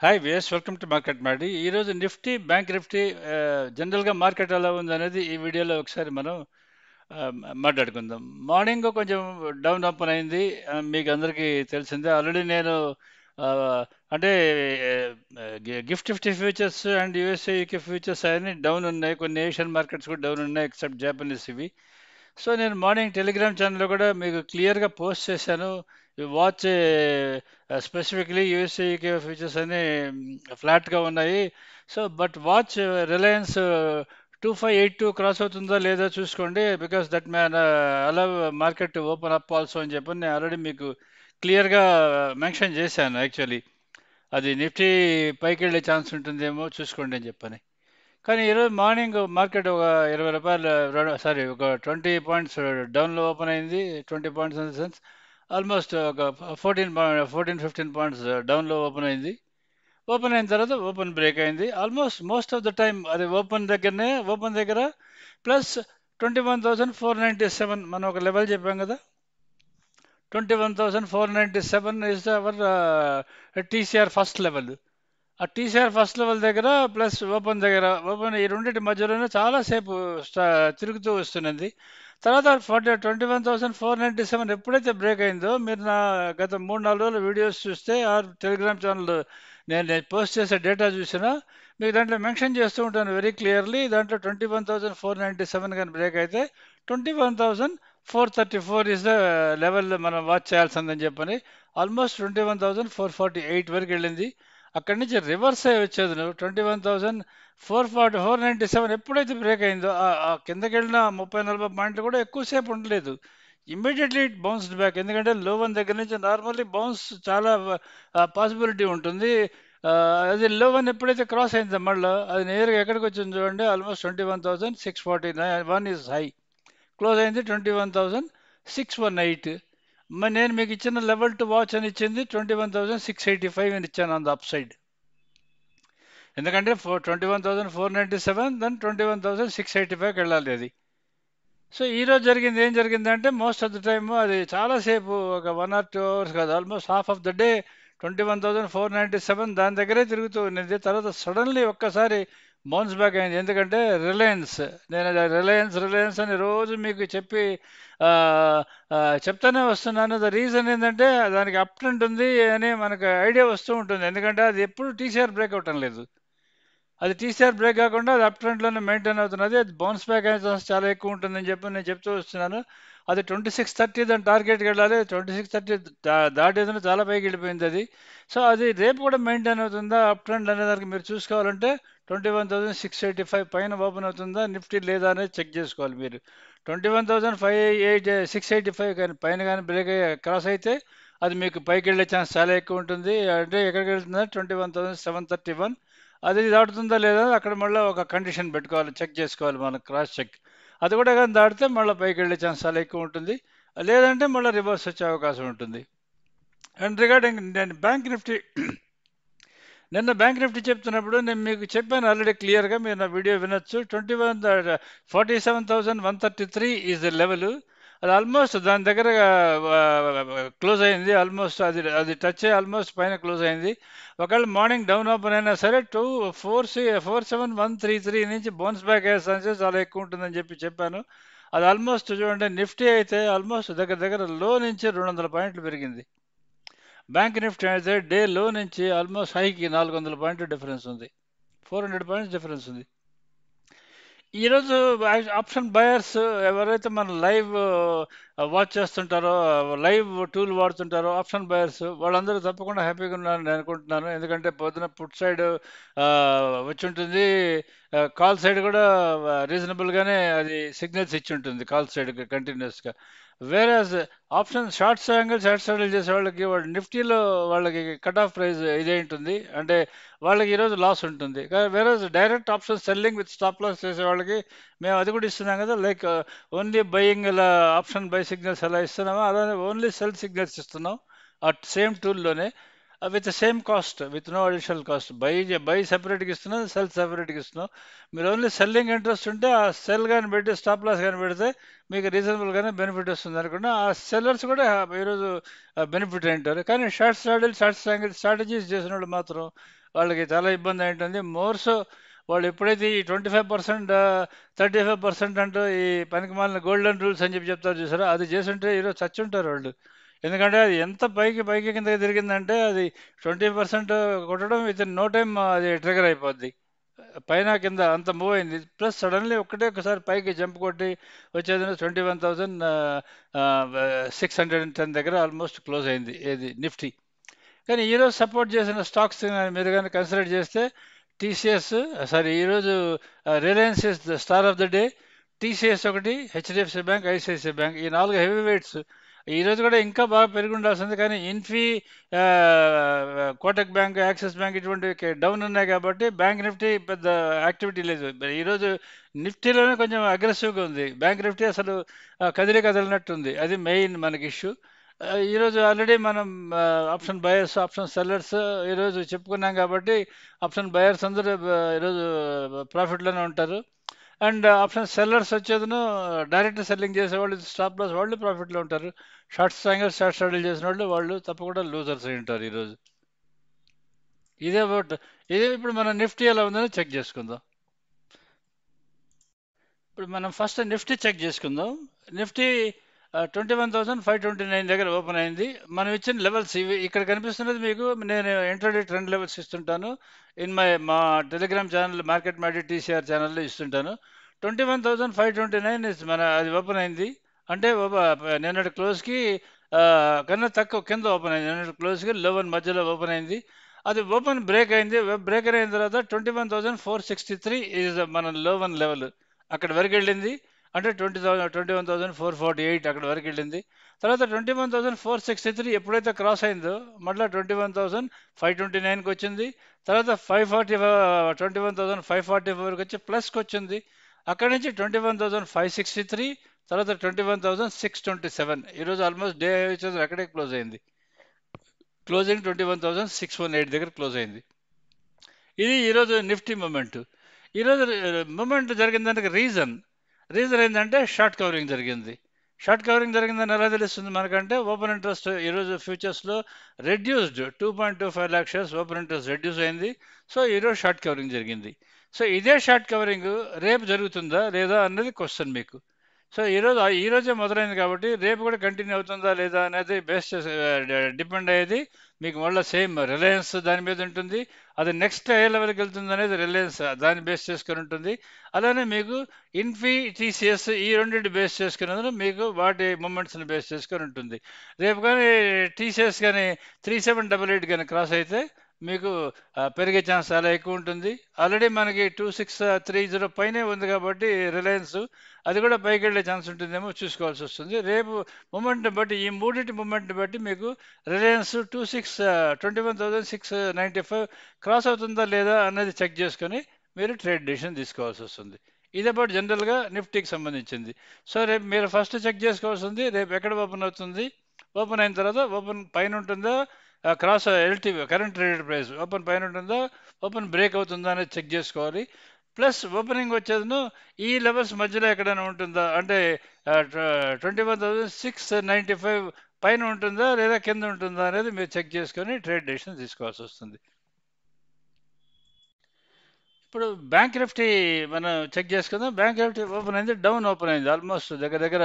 Hi విఎస్, welcome to market మాడి. ఈరోజు నిఫ్టీ, బ్యాంక్ నిఫ్టీ, జనరల్గా మార్కెట్ ఎలా ఉంది అనేది ఈ వీడియోలో ఒకసారి మనం మాట్లాడుకుందాం. మార్నింగ్ కొంచెం డౌన్ ఓపెన్ అయింది. మీకు అందరికీ తెలిసిందే. ఆల్రెడీ నేను ఆ, అంటే gift Nifty futures and USA UK futures అవన్నీ డౌన్ ఉన్నాయి. కొన్ని ఏషియన్ మార్కెట్స్ కూడా డౌన్ ఉన్నాయి, ఎక్సెప్ట్ జాపనీస్ ఇవి. సో నేను మార్నింగ్ టెలిగ్రామ్ ఛానల్లో కూడా మీకు క్లియర్గా పోస్ట్ చేశాను. వాచ్ స్పెసిఫిక్లీ యూఎస్ఏ ఫ్యూచర్స్ అని ఫ్లాట్గా ఉన్నాయి. So but watch Reliance 2582 cross అవుతుందో లేదో చూసుకోండి, బికాస్ దట్ మే అలా మార్కెట్ ఓపెన్ అప్ ఆల్సో అని చెప్పి నేను ఆల్రెడీ మీకు క్లియర్గా మెన్షన్ చేశాను. యాక్చువల్లీ అది నిఫ్టీ పైకి వెళ్ళే ఛాన్స్ ఉంటుందేమో చూసుకోండి అని చెప్పని. కానీ ఈరోజు మార్నింగ్ మార్కెట్ ఒక 20 రూపాయలు, సారీ, ఒక 20 పాయింట్స్ డౌన్లో ఓపెన్ అయింది. 20 points in the sense almost ఒక 15 పాయింట్స్ డౌన్లో ఓపెన్ అయింది. ఓపెన్ అయిన తర్వాత ఓపెన్ బ్రేక్ అయింది. Almost most of the time అది ఓపెన్ దగ్గర ప్లస్ 21,497 మనం ఒక లెవెల్ చెప్పాం కదా. 21,497 is our TCR first level. ఆ టీసీఆర్ ఫస్ట్ లెవెల్ దగ్గర ప్లస్ ఓపెన్ ఈ రెండింటి మధ్యలోనే చాలాసేపు తిరుగుతూ వస్తున్నది. తర్వాత 21,497 ఎప్పుడైతే బ్రేక్ అయిందో, మీరు నా గత 3-4 రోజుల వీడియోస్ చూస్తే ఆర్ టెలిగ్రామ్ ఛానల్ నేను పోస్ట్ చేసే డేటా చూసినా మీకు దాంట్లో మెన్షన్ చేస్తూ ఉంటాను వెరీ క్లియర్లీ. దాంట్లో 21,497 కానీ బ్రేక్ అయితే 21,434 ఇస్ ద లెవెల్ మనం వాచ్ చేయాల్సిందని చెప్పని. ఆల్మోస్ట్ 21,448 వరకు వెళ్ళింది. అక్కడి నుంచి రివర్స్ అయ్యి వచ్చేది నువ్వు 21,497 ఎప్పుడైతే బ్రేక్ అయిందో ఆ కిందకి వెళ్ళిన 30-40 పాయింట్లు కూడా ఎక్కువసేపు ఉండలేదు. Immediately it bounced back. ఎందుకంటే లో వన్ దగ్గర నుంచి నార్మల్లీ బౌన్స్ చాలా పాసిబిలిటీ ఉంటుంది. ఆ, అది లో వన్ ఎప్పుడైతే క్రాస్ అయిందో మళ్ళీ అది నేరుగా ఎక్కడికి వచ్చింది చూడండి. Almost 21,649 is high. క్లోజ్ అయింది 21,618. మరి నేను మీకు ఇచ్చిన లెవెల్ టు వాచ్ అని ఇచ్చింది 21,685 అని ఇచ్చాను ఆన్ ద అప్ సైడ్. ఎందుకంటే 21,497 దెన్ 21,685కి వెళ్ళాలి అది. సో ఈరోజు ఏం జరిగిందంటే మోస్ట్ ఆఫ్ ద టైమ్ అది చాలాసేపు, ఒక 1 or 2 hours కాదు, almost half of the day 21,497 దాని దగ్గరే తిరుగుతూ ఉన్నది. తర్వాత సడన్లీ ఒక్కసారి బౌన్స్ బ్యాక్ అయింది. ఎందుకంటే రిలయన్స్, నేను రిలయన్స్ అని రోజు మీకు చెప్పి ఆ, చెప్తానే వస్తున్నాను. ద రీజన్ ఏంటంటే దానికి అప్ ట్రెండ్ ఉంది అని మనకు ఐడియా వస్తూ ఉంటుంది. ఎందుకంటే అది ఎప్పుడు టీసీఆర్ బ్రేక్ అవటం లేదు. అది టీసీఆర్ బ్రేక్ కాకుండా అది అప్ ట్రెండ్లోనే మెయింటైన్ అవుతున్నది. అది బౌన్స్ బ్యాక్ అయ్యే ఛాన్స్ చాలా ఎక్కువ ఉంటుందని చెప్పి నేను చెప్తూ వస్తున్నాను. అది 2630 దాని టార్గెట్కి వెళ్ళాలి. 2630 దాటేదని చాలా పైకి వెళ్ళిపోయింది అది. సో అది రేపు కూడా మెయింటైన్ అవుతుందా అప్ ట్రెండ్ అనే దానికి మీరు చూసుకోవాలంటే 21,685 పైన ఓపెన్ అవుతుందా నిఫ్టీ లేదా అనేది చెక్ చేసుకోవాలి మీరు. 21,685 కానీ పైన కానీ బ్రేక్ అయ్యే క్రాస్ అయితే అది మీకు పైకి వెళ్ళే ఛాన్స్ చాలా ఎక్కువ ఉంటుంది. అంటే ఎక్కడికి వెళ్తుందా 21,731. అది దాటుతుందా లేదా అక్కడ మళ్ళీ ఒక కండిషన్ పెట్టుకోవాలి, చెక్ చేసుకోవాలి మనం, క్రాస్ చెక్. అది కూడా కానీ దాటితే మళ్ళీ పైకి వెళ్ళే ఛాన్స్ చాలా ఎక్కువ ఉంటుంది. లేదంటే మళ్ళీ రివర్స్ వచ్చే అవకాశం ఉంటుంది. అండ్ రిగార్డింగ్ నేను బ్యాంక్ నిఫ్టీ చెప్తున్నప్పుడు నేను మీకు చెప్పాను ఆల్రెడీ క్లియర్గా, మీరు నా వీడియో వినొచ్చు. 47,133 ఈజ్ ద లెవెల్. అది ఆల్మోస్ట్ దాని దగ్గర క్లోజ్ అయింది. ఆల్మోస్ట్ అది అది టచ్ అయ్యి ఆల్మోస్ట్ పైన క్లోజ్ అయింది. ఒకవేళ మార్నింగ్ డౌన్ ఓపెన్ అయినా సరే 47,133 నుంచి బౌన్స్ బ్యాక్ అయ్యే ఛాన్సెస్ చాలా ఎక్కువ ఉంటుందని చెప్పాను. అది ఆల్మోస్ట్ చూడండి, నిఫ్టీ అయితే ఆల్మోస్ట్ దగ్గర దగ్గర లో నుంచి 200 పాయింట్లు పెరిగింది. బ్యాంక్ నిఫ్టీ అయితే డే లో నుంచి ఆల్మోస్ట్ హైకి 400 పాయింట్ డిఫరెన్స్ ఉంది. 400 పాయింట్స్ డిఫరెన్స్ ఉంది. ఈరోజు ఆప్షన్ బయర్స్ ఎవరైతే మన లైవ్ వాచ్ చేస్తుంటారో, లైవ్ టూల్ వాడుతుంటారో ఆప్షన్ బయర్స్, వాళ్ళందరూ తప్పకుండా హ్యాపీగా ఉన్నారని నేను అనుకుంటున్నాను. ఎందుకంటే పొద్దున పుట్ సైడ్ వచ్చి ఉంటుంది, కాల్ సైడ్ కూడా రీజనబుల్గానే అది సిగ్నల్స్ ఇచ్చి ఉంటుంది, కాల్ సైడ్ కంటిన్యూస్గా. వేరే ఆప్షన్ షార్ట్ సైడిల్ చేసే వాళ్ళకి వాళ్ళు నిఫ్టీలో వాళ్ళకి కట్ ఆఫ్ ప్రైస్ ఇదే ఉంటుంది. అంటే వాళ్ళకి ఈరోజు లాస్ ఉంటుంది. వేరే direct option selling with stop loss చేసే వాళ్ళకి మేము అది కూడా ఇస్తున్నాం కదా. లైక్ ఓన్లీ బయింగ్ ఇలా ఆప్షన్ బై సిగ్నల్స్ ఎలా ఇస్తున్నామో అలానే ఓన్లీ సెల్ సిగ్నల్స్ ఇస్తున్నాం ఆ సేమ్ టూల్లోనే, with same cost, with no additional cost. Buy సెపరేట్గా ఇస్తున్నాం, సెల్ సెపరేట్గా ఇస్తున్నాం. మీరు ఓన్లీ సెల్లింగ్ ఇంట్రెస్ట్ ఉంటే ఆ సెల్ కానీ పెట్టి స్టాప్ లాస్ కానీ పెడితే మీకు రీజనబుల్గానే బెనిఫిట్ వస్తుంది అనుకున్నా. ఆ సెల్లర్స్ కూడా ఈరోజు బెనిఫిట్ అంటారు. కానీ షార్ట్ స్ట్రాటజీస్ చేసిన వాళ్ళు మాత్రం వాళ్ళకి చాలా ఇబ్బంది అయి ఉంటుంది. మోర్ సో వాళ్ళు ఎప్పుడైతే ఈ 25%, 35% అంటూ ఈ పనికిమాలిన గోల్డెన్ రూల్స్ అని చెప్పి చెప్తారు చూసారా, అది చేసుంటే ఈరోజు చచ్చుంటారు వాళ్ళు. ఎందుకంటే అది ఎంత పైకి పైకి కిందకి తిరిగిందంటే అది 20% కొట్టడం వితిన్ నో టైమ్ అది ట్రిగర్ అయిపోద్ది. పైన కింద అంత మూవ్ అయింది. ప్లస్ సడన్లీ ఒకసారి పైకి జంప్ కొట్టి వచ్చేది 21,610 దగ్గర ఆల్మోస్ట్ క్లోజ్ అయింది ఏది నిఫ్టీ. కానీ ఈరోజు సపోర్ట్ చేసిన స్టాక్స్ మీరు కానీ కన్సిడర్ చేస్తే టీసీఎస్, సారీ ఈరోజు Reliance is the star of the day. TCS ఒకటి, హెచ్డిఎఫ్సి బ్యాంక్, ఐసిఐసిఐ బ్యాంక్, ఈ 4 హెవీ వెయిట్స్ ఈరోజు కూడా ఇంకా బాగా పెరిగి ఉండాల్సింది. కానీ ఇన్ఫీ, ఆ, కోటక్ బ్యాంక్, యాక్సిస్ బ్యాంక్ ఇటువంటి డౌన్ ఉన్నాయి కాబట్టి బ్యాంక్ నిఫ్టీ పెద్ద యాక్టివిటీ లేదు. ఈరోజు నిఫ్టీలోనే కొంచెం అగ్రెసివ్గా ఉంది. బ్యాంక్ నిఫ్టీ అసలు కదిలినట్టుంది. అది మెయిన్ మనకి ఇష్యూ. ఈరోజు ఆల్రెడీ మనం ఆప్షన్ బయర్స్, ఆప్షన్ సెల్లర్స్ ఈరోజు చెప్పుకున్నాం కాబట్టి ఆప్షన్ బయర్స్ అందరూ ఈరోజు ప్రాఫిట్లోనే ఉంటారు. అండ్ ఆప్షన్ సెల్లర్స్ వచ్చేదిను డైరెక్ట్ సెల్లింగ్ చేసేవాళ్ళు, స్టాప్ లాస్ వాళ్ళు ప్రాఫిట్లో ఉంటారు. షార్ట్ స్ట్రాంగర్స్, షార్ట్ స్టడీలు చేసిన వాళ్ళు తప్పకుండా లూజర్స్ అయి ఉంటారు ఈరోజు. ఇదే అబౌట్. ఇదే ఇప్పుడు మన నిఫ్టీ ఎలా ఉందని చెక్ చేసుకుందాం. ఇప్పుడు మనం ఫస్ట్ నిఫ్టీ చెక్ చేసుకుందాం. నిఫ్టీ 21,529 దగ్గర ఓపెన్ అయింది. మనం ఇచ్చిన లెవెల్స్ ఇవి. ఇక్కడ కనిపిస్తున్నది మీకు. నేను ఇంట్రాడే ట్రెండ్ లెవెల్స్ ఇస్తుంటాను. మా Telegram channel, market Maddy TCR ఛానల్లో ఇస్తుంటాను. 21,529 మన అది ఓపెన్ అయింది. అంటే నిన్నటి క్లోజ్కి కన్నా తక్కువ కింద ఓపెన్ అయింది. నిన్నటి క్లోజ్కి 11 మధ్యలో ఓపెన్ అయింది. అది ఓపెన్ బ్రేక్ అయింది. బ్రేక్ అయిన తర్వాత 21,463 ఈజ్ మన లో వన్ లెవెల్. అక్కడ వరకు వెళ్ళింది. అంటే 21,448 అక్కడ వరకు వెళ్ళింది. తర్వాత 21,463 ఎప్పుడైతే క్రాస్ అయిందో మళ్ళీ 21,529కి వచ్చింది. తర్వాత 21,544కి వచ్చి ప్లస్కి వచ్చింది. అక్కడి నుంచి 21,563, తర్వాత 21,627. ఈరోజు ఆల్మోస్ట్ డే వచ్చేది అక్కడే క్లోజ్ అయింది. క్లోజింగ్ 21,618 దగ్గర క్లోజ్ అయింది. ఇది ఈరోజు నిఫ్టీ మూమెంట్. ఈరోజు మూమెంట్ జరిగిన దానికి రీజన్ ఏంటంటే షార్ట్ కవరింగ్ జరిగింది. షార్ట్ కవరింగ్ జరిగిందని ఎలా తెలుస్తుంది మనకంటే ఓపెన్ ఇంట్రెస్ట్ ఈరోజు ఫ్యూచర్స్లో reduced 2.25 lakh shares open interest reduce అయింది. సో ఈరోజు షార్ట్ కవరింగ్ జరిగింది. సో ఇదే షార్ట్ కవరింగ్ రేపు జరుగుతుందా లేదా అన్నది క్వశ్చన్ మీకు. సో ఈరోజే మొదలైంది కాబట్టి రేపు కూడా కంటిన్యూ అవుతుందా లేదా అనేది బేస్ చేసి డిపెండ్ అయ్యేది మీకు. మళ్ళీ సేమ్ రిలయన్స్ దాని మీద ఉంటుంది. అది నెక్స్ట్ ఏ లెవెల్కి వెళ్తుంది అనేది రిలయన్స్ దాన్ని బేస్ చేసుకొని ఉంటుంది. అలానే మీకు ఇన్ఫీ, టీసీఎస్ ఈ రెండింటి బేస్ చేసుకున్నందుకు మీకు వాటి మూమెంట్స్ని బేస్ చేసుకొని ఉంటుంది. రేపు కానీ టీసీఎస్ కానీ 3788 కానీ క్రాస్ అయితే మీకు పెరిగే ఛాన్స్ చాలా ఎక్కువ ఉంటుంది. ఆల్రెడీ మనకి 2630 పైనే ఉంది కాబట్టి రిలయన్స్ అది కూడా పైకి వెళ్ళే ఛాన్స్ ఉంటుందేమో చూసుకోవాల్సి వస్తుంది. రేపు మూమెంట్ని బట్టి, ఈ మూడింటి మూమెంట్ని బట్టి మీకు రిలయన్స్ 21,695 క్రాస్ అవుతుందా లేదా అన్నది చెక్ చేసుకొని మీరు ట్రేడ్ డెసిషన్ తీసుకోవాల్సి వస్తుంది. ఇది అబౌట్ జనరల్గా నిఫ్టీకి సంబంధించింది. సో రేపు మీరు ఫస్ట్ చెక్ చేసుకోవాల్సింది రేపు ఎక్కడ ఓపెన్ అవుతుంది. ఓపెన్ అయిన తర్వాత ఓపెన్ పైన ఉంటుందా, cross LTV current traded price open పైన ఉంటుందా, ఓపెన్ బ్రేక్ అవుతుందా అనేది చెక్ చేసుకోవాలి. ప్లస్ ఓపెనింగ్ వచ్చేది ఈ లెవెల్స్ మధ్యలో ఎక్కడైనా ఉంటుందా, అంటే 21,695 పైన ఉంటుందా లేదా కింద ఉంటుందా అనేది మీరు చెక్ చేసుకొని ట్రేడ్ డెసిషన్ తీసుకోవాల్సి వస్తుంది. ఇప్పుడు బ్యాంక్ నిఫ్టీ మనం చెక్ చేసుకుందాం. బ్యాంక్ నిఫ్టీ ఓపెన్ అయింది, డౌన్ ఓపెన్ అయింది. ఆల్మోస్ట్ దగ్గర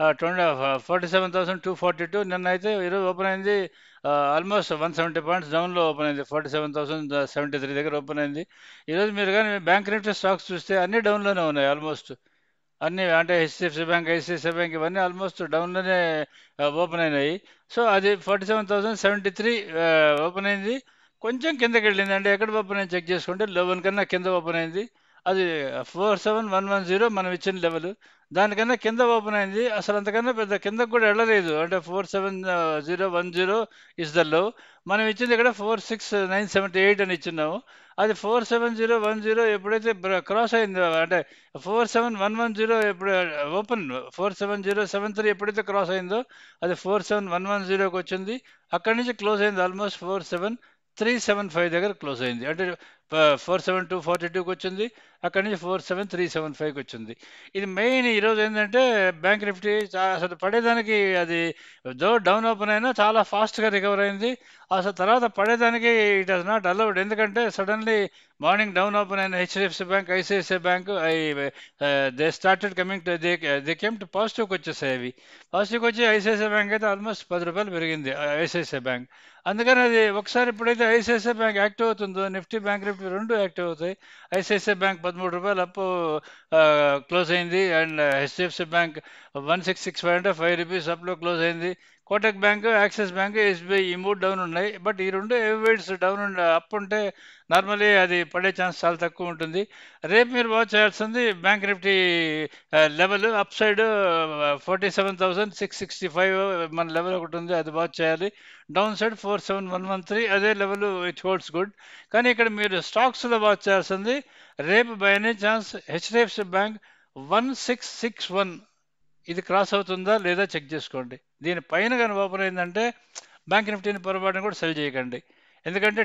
47,242. నిన్న అయితే ఈరోజు ఓపెన్ అయింది ఆల్మోస్ట్ 170 పాయింట్స్ డౌన్లో ఓపెన్ అయింది. 47,073 దగ్గర ఓపెన్ అయింది. ఈరోజు మీరు కానీ బ్యాంక్ నిఫ్టీ స్టాక్స్ చూస్తే అన్ని డౌన్లోనే ఉన్నాయి ఆల్మోస్ట్. అన్నీ అంటే హెచ్డిఎఫ్సి బ్యాంక్, ఐసిఐసిఐ బ్యాంక్ ఇవన్నీ ఆల్మోస్ట్ డౌన్లోనే ఓపెన్ అయినాయి. సో అది 47,073 ఓపెన్ అయింది. కొంచెం కిందకి వెళ్ళింది. అంటే ఎక్కడ ఓపెన్ అయింది చెక్ చేసుకుంటే 11 కన్నా కింద ఓపెన్ అయింది. అది 47,110 మనం ఇచ్చిన లెవెల్. దానికన్నా కింద ఓపెన్ అయింది. అసలు అంతకన్నా పెద్ద కిందకు కూడా వెళ్ళలేదు. అంటే 47,010 ఇస్ ద లో. మనం ఇచ్చింది ఇక్కడ 46,978 అని ఇచ్చినాము. అది 47,010 ఎప్పుడైతే క్రాస్ అయిందో, అంటే 47,110 ఎప్పుడు ఓపెన్ 47,073 ఎప్పుడైతే క్రాస్ అయిందో అది 47,110కి వచ్చింది. అక్కడి నుంచి క్లోజ్ అయింది ఆల్మోస్ట్ 47,375 దగ్గర క్లోజ్ అయింది. అంటే 47,242కి వచ్చింది. అక్కడి నుంచి 47,375కి వచ్చింది. ఇది మెయిన్ ఈరోజు ఏంటంటే బ్యాంక్ నిఫ్టీ అసలు పడేదానికి అది డౌన్ ఓపెన్ అయినా చాలా ఫాస్ట్గా రికవర్ అయింది. అసలు తర్వాత పడేదానికి ఇట్ హాజ్ నాట్ అలౌడ్. ఎందుకంటే సడన్లీ మార్నింగ్ డౌన్ ఓపెన్ అయిన HDFC bank, ICICI bank they started coming to they came to పాజిటివ్కి వచ్చేసాయి అవి. పాజిటివ్కి వచ్చి ఐసిఐసిఐ బ్యాంక్ అయితే ఆల్మోస్ట్ ₹10 పెరిగింది. ICICI bank. అందుకని అది ఒకసారి ఎప్పుడైతే ఐసిఐసిఐ బ్యాంక్ యాక్టివ్ అవుతుందో నిఫ్టీ బ్యాంక్ నిఫ్టీ రెండు యాక్టివ్ అవుతాయి. ఐసిఐసిఐ బ్యాంక్ ₹13 అప్పు క్లోజ్ అయింది. అండ్ హెచ్డిఎఫ్సి బ్యాంక్ 1665 అంటే ₹5 అప్లో క్లోజ్ అయింది. Kotak bank, axis bank, SBI ఈ మూడు డౌన్ ఉన్నాయి. బట్ ఈ రెండు వెయిట్స్ డౌన్ అప్ ఉంటే నార్మల్లీ అది పడే ఛాన్స్ చాలా తక్కువ ఉంటుంది. రేపు మీరు వాచ్ చేయాల్సింది bank Nifty level up side 47,665 మన లెవెల్ ఒకటి ఉంది, అది వాచ్ చేయాలి. డౌన్ సైడ్ 47,113 అదే లెవెల్ ఇట్ హోల్డ్స్ గుడ్. కానీ ఇక్కడ మీరు స్టాక్స్లో వాచ్ చేయాల్సింది రేపు by any chance HDFC bank 1661 ఇది క్రాస్ అవుతుందా లేదా చెక్ చేసుకోండి. దీనిపైన కానీ ఓపెన్ అయిందంటే బ్యాంక్ నిఫ్టీని పొరపాటున కూడా సెల్ చేయకండి. ఎందుకంటే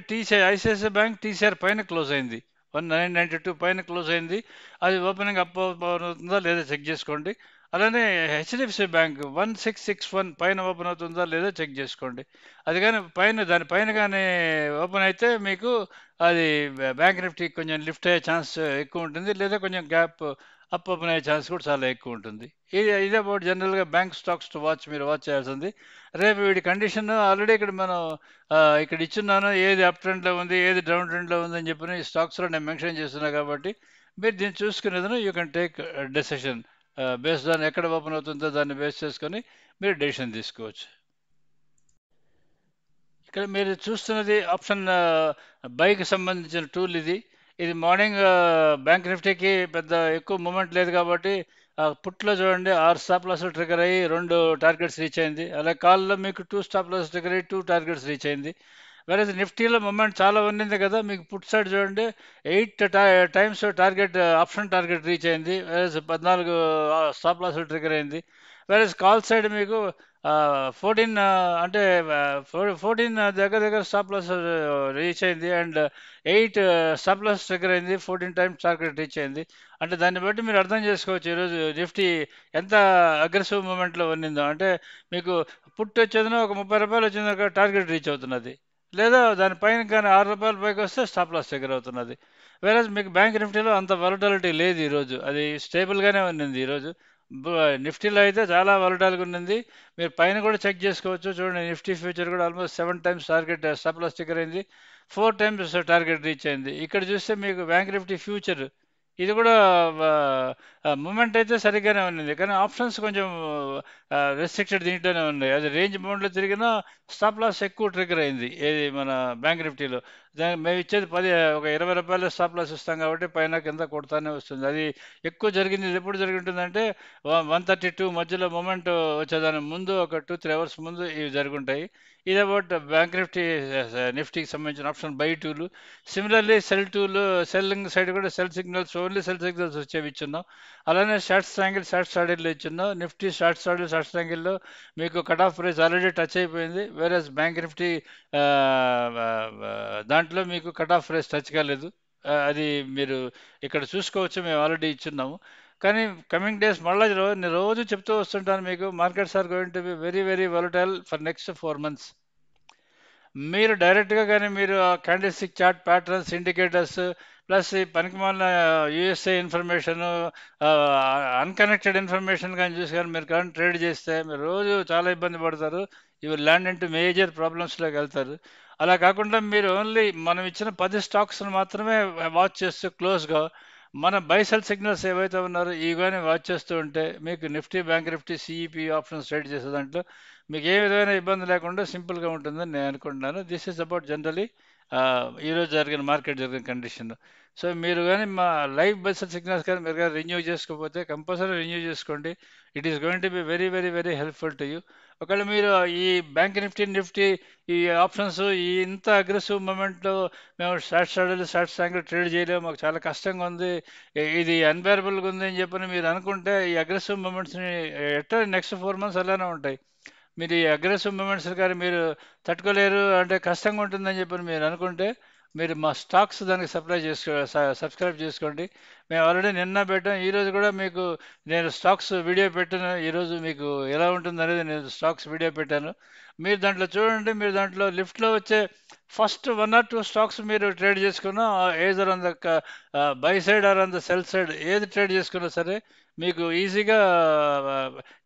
ఐసిఐసిఐ బ్యాంక్ టీసీఆర్ పైన క్లోజ్ అయింది, 1992 పైన క్లోజ్ అయింది. అది ఓపెనింగ్ అప్ అవుతుందా లేదా చెక్ చేసుకోండి. అలానే హెచ్డిఎఫ్సి బ్యాంక్ 1661 పైన ఓపెన్ అవుతుందా లేదా చెక్ చేసుకోండి. అది కానీ దానిపైన కానీ ఓపెన్ అయితే మీకు అది బ్యాంక్ నిఫ్టీ కొంచెం లిఫ్ట్ అయ్యే ఛాన్స్ ఎక్కువ ఉంటుంది, లేదా కొంచెం గ్యాప్ అప్ ఓపెన్ అయ్యే ఛాన్స్ కూడా చాలా ఎక్కువ ఉంటుంది. ఇదే అబౌట్ జనరల్గా బ్యాంక్ స్టాక్స్ టు మీరు వాచ్ చేయాల్సింది. రేపు వీడి కండిషన్ ఆల్రెడీ ఇక్కడ మనం ఇక్కడ ఇచ్చున్నాను, ఏది అప్ ట్రెండ్లో ఉంది, ఏది డౌన్ ట్రెండ్లో ఉంది అని చెప్పి స్టాక్స్లో నేను మెన్షన్ చేస్తున్నా. కాబట్టి మీరు దీన్ని చూసుకునేది you can take decision based on ఎక్కడ ఓపెన్ అవుతుందో దాన్ని బేస్ చేసుకొని మీరు డెసిషన్ తీసుకోవచ్చు. ఇక్కడ మీరు చూస్తున్నది ఆప్షన్ బైకి సంబంధించిన టూల్ ఇది. ఇది మార్నింగ్ బ్యాంక్ నిఫ్టీకి పెద్ద ఎక్కువ మూమెంట్ లేదు కాబట్టి పుట్లో చూడండి 6 స్టాప్ లాస్లు ట్రిగర్ అయ్యి 2 టార్గెట్స్ రీచ్ అయింది. అలాగే కాల్లో మీకు 2 స్టాప్ లాస్ ట్రిగర్ అయ్యి 2 టార్గెట్స్ రీచ్ అయింది. వేరే నిఫ్టీలో మూమెంట్ చాలా ఉన్నింది కదా, మీకు పుట్ సైడ్ చూడండి 8 times target option target reach అయింది. వేరే 14 స్టాప్ లాస్లు ట్రిగర్ అయింది. వేరే కాల్ సైడ్ మీకు 14 అంటే 14 దగ్గర దగ్గర స్టాప్ లాస్ రీచ్ అయింది. అండ్ 8 స్టాప్ లాస్ ట్రిగర్ అయింది. 14 టైమ్స్ టార్గెట్ రీచ్ అయింది. అంటే దాన్ని బట్టి మీరు అర్థం చేసుకోవచ్చు ఈరోజు నిఫ్టీ ఎంత అగ్రెసివ్ మూమెంట్లో ఉన్నిందో. అంటే మీకు పుట్ వచ్చేదిన ఒక ₹30 వచ్చింది, ఒక టార్గెట్ రీచ్ అవుతున్నది, లేదా దానిపైన కానీ ₹6 పైకి వస్తే స్టాప్ లాస్ దగ్గర అవుతున్నది. వేరే మీకు బ్యాంక్ నిఫ్టీలో అంత వాలటాలిటీ లేదు ఈరోజు, అది స్టేబుల్గానే ఉన్నింది ఈరోజు. నిఫ్టీలో అయితే చాలా వాలటాలిటీ ఉన్నింది. మీరు పైన కూడా చెక్ చేసుకోవచ్చు. చూడండి నిఫ్టీ ఫ్యూచర్ కూడా almost 7 times target stop loss sticker అయింది, 4 టైమ్స్ టార్గెట్ రీచ్ అయింది. ఇక్కడ చూస్తే మీకు బ్యాంక్ నిఫ్టీ ఫ్యూచర్ ఇది కూడా మూమెంట్ అయితే సరిగ్గానే ఉన్నది, కానీ ఆప్షన్స్ కొంచెం రెస్ట్రిక్టెడ్ దీంట్లోనే ఉన్నాయి. అది రేంజ్ బౌండ్లో తిరిగినా స్టాప్ లాస్ ఎక్కువ ట్రిగర్ అయింది ఏది మన బ్యాంక్ నిఫ్టీలో. మేము ఇచ్చేది ఒక ₹20 స్టాప్ లాస్ ఇస్తాం కాబట్టి పైన కింద కొడతానే వస్తుంది. అది ఎక్కువ జరిగింది. ఇది ఎప్పుడు జరిగి ఉంటుందంటే 132 మధ్యలో మూమెంట్ వచ్చేదాని ముందు ఒక 2-3 అవర్స్ ముందు ఇవి జరుగుంటాయి. ఇది అబౌట్ బ్యాంక్ నిఫ్టీకి సంబంధించిన ఆప్షన్ బై టూలు. సిమిలర్లీ సెల్ టూలు, సెల్లింగ్ సైడ్ కూడా sell signals, only sell signals వచ్చేవి ఇచ్చున్నాం. అలానే షార్ట్ స్ట్రాంగిల్లో ఇచ్చున్నాం. నిఫ్టీ షార్ట్ స్ట్రాంగిల్లో మీకు cut off price already touch అయిపోయింది. వేరే బ్యాంక్ నిఫ్టీ దాంట్లో మీకు కట్ ఆఫ్ ప్రైస్ టచ్ కాలేదు. అది మీరు ఇక్కడ చూసుకోవచ్చు, మేము ఆల్రెడీ ఇచ్చున్నాము. కానీ కమింగ్ డేస్ మళ్ళీ నేను రోజు చెప్తూ వస్తుంటాను మీకు, markets are going to be very very volatile for next 4 months. మీరు డైరెక్ట్గా కానీ మీరు candlestick chart patterns, indicators plus ఈ పనికిమాలిన యూఎస్ఏ ఇన్ఫర్మేషన్, అన్కనెక్టెడ్ ఇన్ఫర్మేషన్ కానీ చూసి కానీ మీరు కానీ ట్రేడ్ చేస్తే మీరు రోజు చాలా ఇబ్బంది పడతారు. ఇవి ల్యాండ్ ఇంటూ మేజర్ ప్రాబ్లమ్స్లోకి వెళ్తారు. అలా కాకుండా మీరు ఓన్లీ మనం ఇచ్చిన 10 స్టాక్స్ని మాత్రమే వాచ్ చేస్తూ క్లోజ్గా మన బైసెల్ సిగ్నల్స్ ఏవైతే ఉన్నారో ఇవి కానీ వాచ్ చేస్తూ ఉంటే మీకు Nifty, bank Nifty, CEP options trade చేసే దాంట్లో మీకు ఏ విధమైన ఇబ్బంది లేకుండా సింపుల్గా ఉంటుందని నేను అనుకుంటున్నాను. దిస్ ఈజ్ అబౌట్ జనరలీ ఈరోజు మార్కెట్ జరిగిన కండిషన్. సో మీరు కానీ మా లైవ్ బైసెల్ సిగ్నల్స్ కానీ మీరు కానీ రెన్యూ చేసుకోకపోతే కంపల్సరీ రెన్యూ చేసుకోండి. It is going to be very very very helpful to you. ఒకవేళ మీరు ఈ బ్యాంక్ నిఫ్టీ ఈ ఆప్షన్స్ ఈ ఇంత అగ్రెసివ్ మూమెంట్లో మేము షార్ట్ స్ట్రాంగిల్ ట్రేడ్ చేయలేము, మాకు చాలా కష్టంగా ఉంది, ఇది అన్బేరబుల్గా ఉంది అని చెప్పని మీరు అనుకుంటే ఈ అగ్రెసివ్ మూమెంట్స్ని ఎట్లా నెక్స్ట్ 4 months అలానే ఉంటాయి. మీరు ఈ అగ్రెసివ్ మూమెంట్స్ కానీ మీరు తట్టుకోలేరు అంటే కష్టంగా ఉంటుందని చెప్పని మీరు అనుకుంటే మీరు మా స్టాక్స్ దానికి సబ్స్క్రైబ్ చేసుకోండి. మేము ఆల్రెడీ నిన్న పెట్టాం. ఈరోజు కూడా మీకు నేను స్టాక్స్ వీడియో పెట్టాను. ఈరోజు మీకు ఎలా ఉంటుందనేది నేను స్టాక్స్ వీడియో పెట్టాను. మీరు దాంట్లో చూడండి. మీరు దాంట్లో లిఫ్ట్లో వచ్చే ఫస్ట్ 1 or 2 స్టాక్స్ మీరు ట్రేడ్ చేసుకున్నా, either on the buy side or on the sell side ఏది ట్రేడ్ చేసుకున్నా సరే మీకు ఈజీగా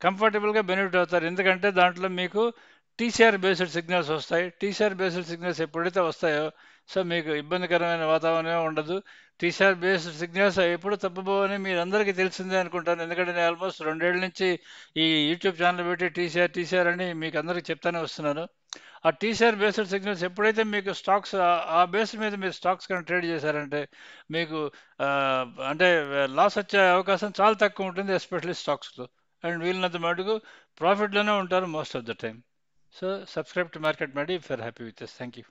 కంఫర్టబుల్గా బెనిఫిట్ అవుతారు. ఎందుకంటే దాంట్లో మీకు టీసీఆర్ బేస్డ్ సిగ్నల్స్ వస్తాయి. టీసీఆర్ బేస్డ్ సిగ్నల్స్ ఎప్పుడైతే వస్తాయో సో మీకు ఇబ్బందికరమైన వాతావరణమే ఉండదు. టీసీఆర్ బేస్డ్ సిగ్నల్స్ ఎప్పుడు తప్పబోవని మీరందరికీ తెలిసిందే అనుకుంటాను. ఎందుకంటే నేను ఆల్మోస్ట్ 2 ఏళ్ల నుంచి ఈ యూట్యూబ్ ఛానల్ పెట్టి టీసీఆర్ టీసీఆర్ అని మీకు అందరికీ చెప్తానే వస్తున్నాను. ఆ టీసీఆర్ బేస్డ్ సిగ్నల్స్ ఎప్పుడైతే మీకు స్టాక్స్ ఆ బేస్ మీద మీరు స్టాక్స్ కానీ ట్రేడ్ చేశారంటే మీకు ఆ, అంటే లాస్ వచ్చే అవకాశం చాలా తక్కువ ఉంటుంది, ఎస్పెషల్లీ స్టాక్స్లో. అండ్ వీళ్ళనంత మటుకు ప్రాఫిట్లోనే ఉంటారు most of the time. So subscribe to market Maddy if you are happy with this. Thank you.